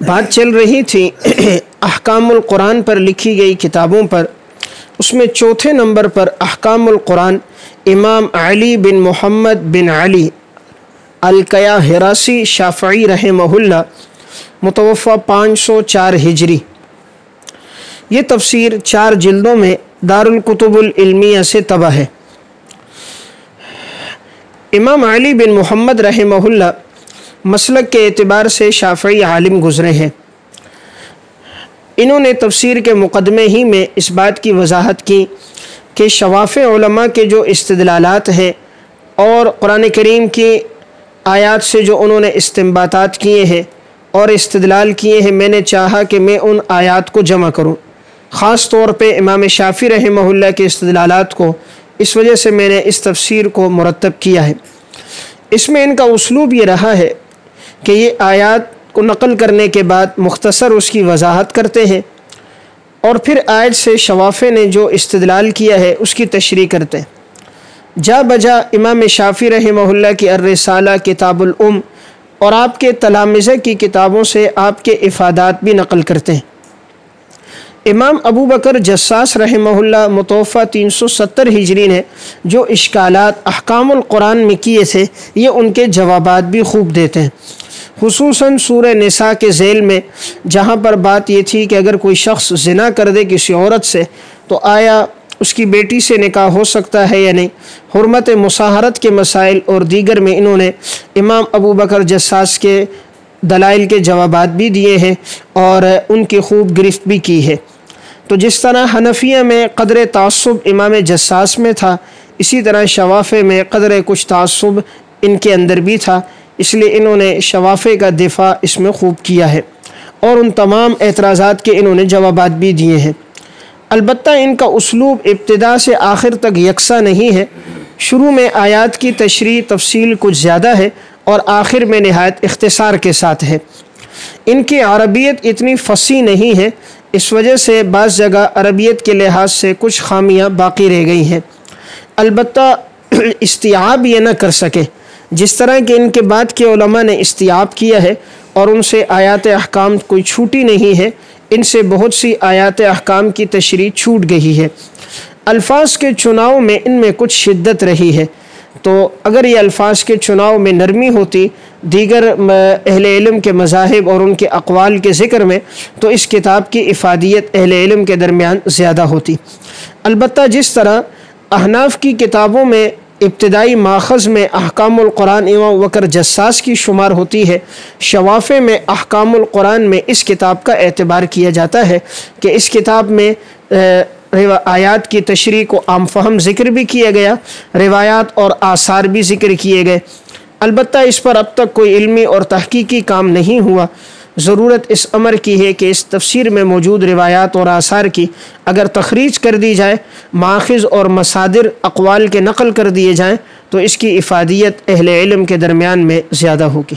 بات چل رہی تھی احکام القرآن پر لکھی گئی کتابوں پر، اس میں چوتھے نمبر پر احکام القرآن امام علی بن محمد بن علی الکیا ہراسی شافعی رحمہ اللہ متوفہ 504 ہجری، یہ تفسیر 4 جلدوں میں دارالکتب العلمیہ سے طبع ہے۔ امام علی بن محمد رحمہ اللہ مسلک کے اعتبار سے شافعی عالم گزرے ہیں۔ انہوں نے تفسیر کے مقدمے ہی میں اس بات کی وضاحت کی کہ شوافع علماء کے جو استدلالات ہیں اور قرآن کریم کی آیات سے جو انہوں نے استنباطات کیے ہیں اور استدلال کیے ہیں، میں نے چاہا کہ میں ان آیات کو جمع کروں، خاص طور پہ امام شافعی رحمہ اللہ کے استدلالات کو، اس وجہ سے میں نے اس تفسیر کو مرتب کیا ہے۔ اس میں ان کا اسلوب یہ رہا ہے کہ یہ آیات کو نقل کرنے کے بعد مختصر اس کی وضاحت کرتے ہیں اور پھر آیت سے شوافع نے جو استدلال کیا ہے اس کی تشریح کرتے ہیں۔ جا بجا امام شافعی رحمہ اللہ کی الرسالہ، کتاب الام اور آپ کے تلامذہ کی کتابوں سے آپ کے افادات بھی نقل کرتے ہیں۔ امام ابو بکر جساس رحمہ اللہ متوفہ 370 ہجری نے جو اشکالات احکام القرآن میں کیے تھے، یہ ان کے جوابات بھی خوب دیتے ہیں، خصوصاً سورہ نساء کے ذیل میں، جہاں پر بات یہ تھی کہ اگر کوئی شخص زنا کر دے کسی عورت سے تو آیا اس کی بیٹی سے نکاح ہو سکتا ہے یا نہیں، حرمت مصاہرت کے مسائل اور دیگر میں انہوں نے امام ابو بکر جساس کے دلائل کے جوابات بھی دیے ہیں اور ان کی خوب گرفت بھی کی ہے۔ تو جس طرح حنفیہ میں قدر تعصب امام جساس میں تھا، اسی طرح شوافع میں قدر کچھ تعصب ان کے اندر بھی تھا، اس لیے انہوں نے شوافع کا دفاع اس میں خوب کیا ہے اور ان تمام اعتراضات کے انہوں نے جوابات بھی دیے ہیں۔ البتہ ان کا اسلوب ابتدا سے آخر تک یکساں نہیں ہے، شروع میں آیات کی تشریح تفصیل کچھ زیادہ ہے اور آخر میں نہایت اختصار کے ساتھ ہے۔ ان کی عربیت اتنی فصیح نہیں ہے، اس وجہ سے بعض جگہ عربیت کے لحاظ سے کچھ خامیاں باقی رہ گئی ہیں۔ البتہ استیعاب یہ نہ کر سکے جس طرح کہ ان کے بعد کے علماء نے استیعاب کیا ہے اور ان سے آیات احکام کوئی چھوٹی نہیں ہے، ان سے بہت سی آیات احکام کی تشریح چھوٹ گئی ہے۔ الفاظ کے چناؤ میں ان میں کچھ شدت رہی ہے، تو اگر یہ الفاظ کے چناؤ میں نرمی ہوتی دیگر اہل علم کے مذاہب اور ان کے اقوال کے ذکر میں، تو اس کتاب کی افادیت اہل علم کے درمیان زیادہ ہوتی۔ البتہ جس طرح احناف کی کتابوں میں ابتدائی ماخذ میں احکام القرآن امام بکر جساس کی شمار ہوتی ہے، شوافع میں احکام القرآن میں اس کتاب کا اعتبار کیا جاتا ہے کہ اس کتاب میں آیات کی تشریح کو عام فہم ذکر بھی کیا گیا، روایات اور آثار بھی ذکر کیے گئے۔ البتہ اس پر اب تک کوئی علمی اور تحقیقی کام نہیں ہوا۔ ضرورت اس امر کی ہے کہ اس تفسیر میں موجود روایات اور آثار کی اگر تخریج کر دی جائے، ماخذ اور مصادر اقوال کے نقل کر دیے جائیں، تو اس کی افادیت اہل علم کے درمیان میں زیادہ ہوگی۔